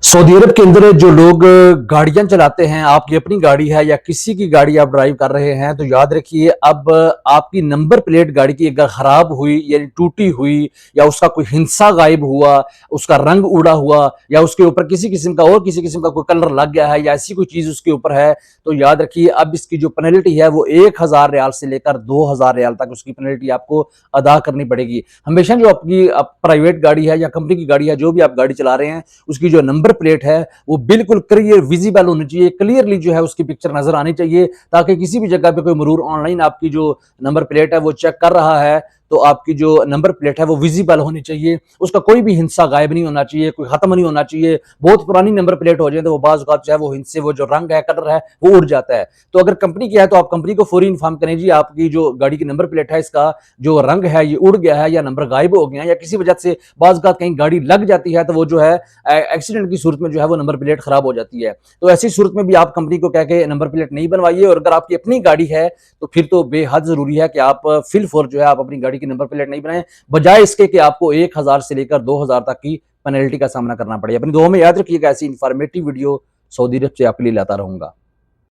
Saudi अरब के अंदर जो लोग गाड़ियां चलाते हैं, आपकी अपनी गाड़ी है या किसी की गाड़ी आप ड्राइव कर रहे हैं, तो याद रखिए अब आपकी नंबर प्लेट गाड़ी की अगर खराब हुई यानी टूटी हुई या उसका कोई हिस्सा गायब हुआ, उसका रंग उड़ा हुआ या उसके ऊपर किसी किस्म का और किसी किस्म का कोई कलर लग गया है या ऐसी कोई चीज उसके ऊपर है, तो याद रखिए अब इसकी जो पेनल्टी है वो 1000 रियाल से लेकर 2000 रियाल तक उसकी पेनल्टी आपको अदा करनी पड़ेगी। हमेशा जो आपकी प्राइवेट गाड़ी है या कंपनी की गाड़ी है, जो भी आप गाड़ी चला रहे हैं, उसकी जो नंबर प्लेट है वो बिल्कुल क्लियर विजिबल होनी चाहिए, क्लियरली जो है उसकी पिक्चर नजर आनी चाहिए, ताकि किसी भी जगह पे कोई मरूर ऑनलाइन आपकी जो नंबर प्लेट है वो चेक कर रहा है तो आपकी जो नंबर प्लेट है वो विजिबल होनी चाहिए, उसका कोई भी हिस्सा गायब नहीं होना चाहिए, कोई खत्म नहीं होना चाहिए। बहुत पुरानी नंबर प्लेट हो जाए तो वो बाज़ औक़ात जो है वो हिस्से वो जो रंग है, कलर है वो उड़ जाता है। तो अगर कंपनी की है तो आप कंपनी को फौरी इन्फॉर्म करें, जी आपकी जो गाड़ी की नंबर प्लेट है इसका जो रंग है ये उड़ गया है या नंबर गायब हो गया है या किसी वजह से बाज़ औक़ात कहीं गाड़ी लग जाती है तो वो जो है एक्सीडेंट की सूरत में जो है वो नंबर प्लेट खराब हो जाती है। तो ऐसी सूरत में भी आप कंपनी को कह के नंबर प्लेट नहीं बनवाइए, और अगर आपकी अपनी गाड़ी है तो फिर तो बेहद जरूरी है कि आप फिल फॉर जो है आप अपनी गाड़ी की नंबर प्लेट नहीं बनाएं, बजाय इसके कि आपको 1000 से लेकर 2000 तक की पेनल्टी का सामना करना पड़े। अपनी दुआ में याद रखिएगा, ऐसी इंफॉर्मेटिव वीडियो सऊदी अरब से आपके लिए लाता रहूंगा।